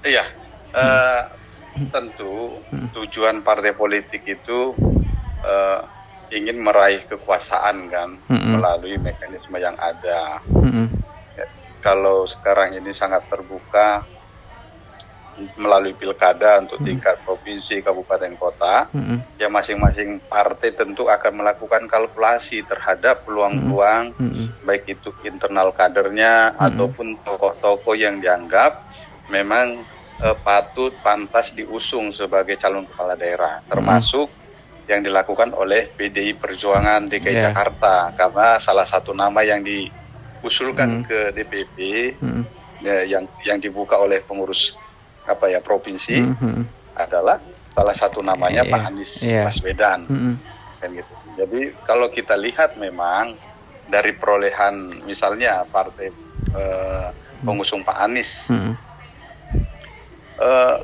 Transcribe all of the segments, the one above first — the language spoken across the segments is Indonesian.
Iya, eh, tentu tujuan partai politik itu eh, ingin meraih kekuasaan kan Mm-mm. melalui mekanisme yang ada. Mm-mm. Ya, kalau sekarang ini sangat terbuka melalui pilkada untuk tingkat provinsi, kabupaten, kota, Mm-mm. ya masing-masing partai tentu akan melakukan kalkulasi terhadap peluang-peluang Mm-mm. baik itu internal kadernya ataupun tokoh-tokoh yang dianggap memang patut pantas diusung sebagai calon kepala daerah, termasuk yang dilakukan oleh PDI Perjuangan DKI Ya. Jakarta, karena salah satu nama yang diusulkan ke DPP ya, yang dibuka oleh pengurus provinsi adalah salah satu namanya Pak Anies Baswedan. Kan gitu. Jadi kalau kita lihat memang dari perolehan misalnya partai pengusung Pak Anies,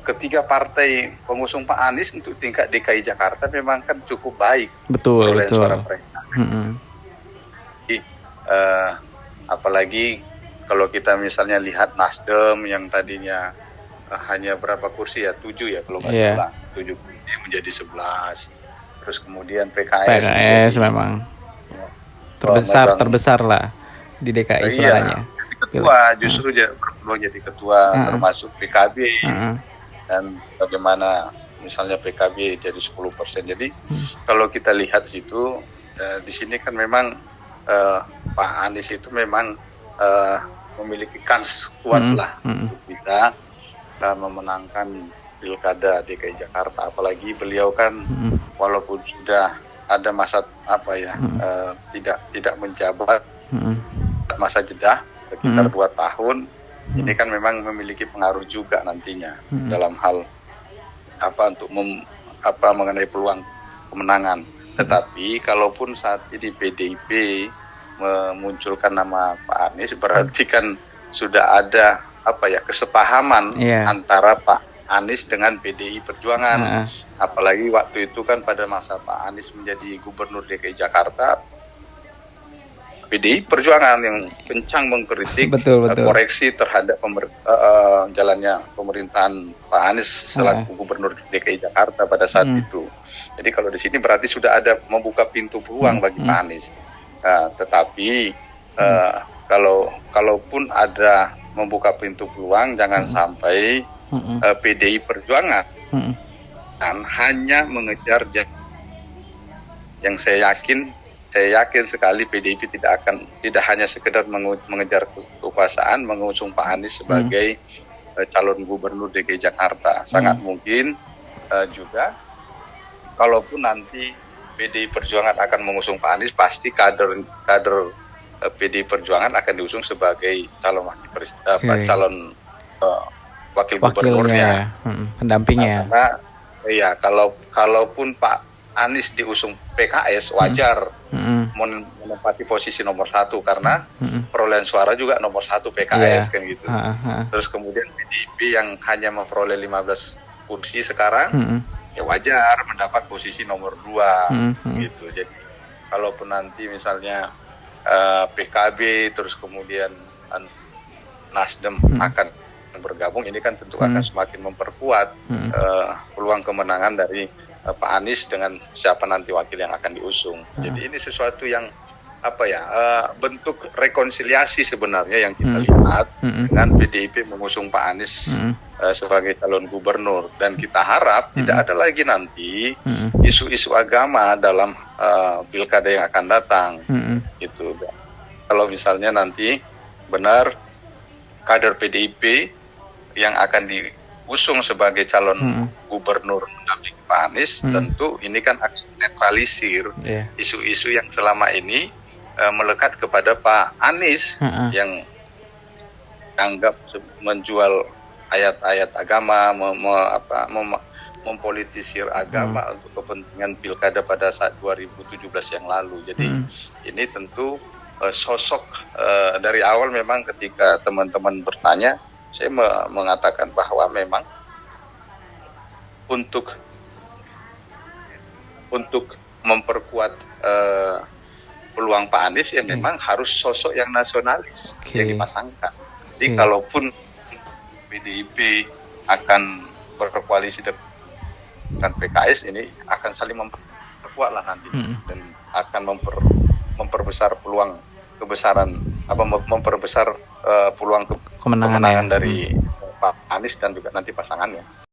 ketiga partai pengusung Pak Anies untuk tingkat DKI Jakarta memang kan cukup baik perolehan suara mereka. Jadi, apalagi kalau kita misalnya lihat Nasdem yang tadinya hanya berapa kursi ya, 7 ya kalau nggak salah, 7 kursi menjadi 11. Terus kemudian PKS memang terbesar lah di DKI suaranya. Ketua justru berpeluang jadi ketua, termasuk PKB dan bagaimana misalnya PKB jadi 10%. Jadi kalau kita lihat di situ, di sini kan memang Pak Anies itu memang memiliki kans kuat lah untuk bisa memenangkan pilkada DKI Jakarta. Apalagi beliau kan walaupun sudah ada masa tidak menjabat, masa jeda sekitar 2 tahun, ini kan memang memiliki pengaruh juga nantinya dalam hal untuk mengenai peluang kemenangan. Tetapi kalaupun saat ini PDIP memunculkan nama Pak Anies, berarti kan sudah ada kesepahaman antara Pak Anies dengan PDI Perjuangan. Apalagi waktu itu kan pada masa Pak Anies menjadi Gubernur DKI Jakarta, PDI Perjuangan yang kencang mengkritik koreksi terhadap jalannya pemerintahan Pak Anies selaku Gubernur DKI Jakarta pada saat itu. Jadi kalau di sini berarti sudah ada membuka pintu peluang bagi Pak Anies. Tetapi kalaupun ada membuka pintu peluang, jangan sampai PDI Perjuangan hanya mengejar yang saya yakin sekali PDIP tidak hanya sekedar mengejar kekuasaan, mengusung Pak Anies sebagai calon gubernur DKI Jakarta. Sangat mungkin juga kalaupun nanti PDI Perjuangan akan mengusung Pak Anies, pasti kader PDI Perjuangan akan diusung sebagai calon wakil gubernurnya, pendampingnya. Karena kalaupun Pak Anies diusung PKS, wajar menempati posisi nomor 1 karena perolehan suara juga nomor 1 PKS kan gitu. Terus kemudian PDIP yang hanya memperoleh 15 kursi sekarang, ya wajar mendapat posisi nomor 2 gitu. Jadi kalaupun nanti misalnya PKB terus kemudian Nasdem akan bergabung, ini kan tentu akan semakin memperkuat peluang kemenangan dari Pak Anies dengan siapa nanti wakil yang akan diusung. Jadi ini sesuatu yang bentuk rekonsiliasi sebenarnya yang kita lihat dengan PDIP mengusung Pak Anies sebagai calon gubernur, dan kita harap tidak ada lagi nanti isu-isu agama dalam pilkada yang akan datang. Gitu. Kalau misalnya nanti benar kader PDIP yang akan diusung sebagai calon gubernur mendampingi Pak Anies, tentu ini kan akan menetralisir isu-isu yang selama ini melekat kepada Pak Anies yang anggap menjual ayat-ayat agama, mempolitisir agama untuk kepentingan pilkada pada saat 2017 yang lalu. Jadi ini tentu sosok dari awal memang ketika teman-teman bertanya, saya mengatakan bahwa memang untuk memperkuat peluang Pak Anies ya memang harus sosok yang nasionalis yang dipasangkan. Jadi kalaupun PDIP akan berkoalisi dengan PKS ini akan saling memperkuat lah nanti, dan akan memperbesar peluang kebesaran, memperbesar peluang kemenangan dari Pak Anies dan juga nanti pasangannya.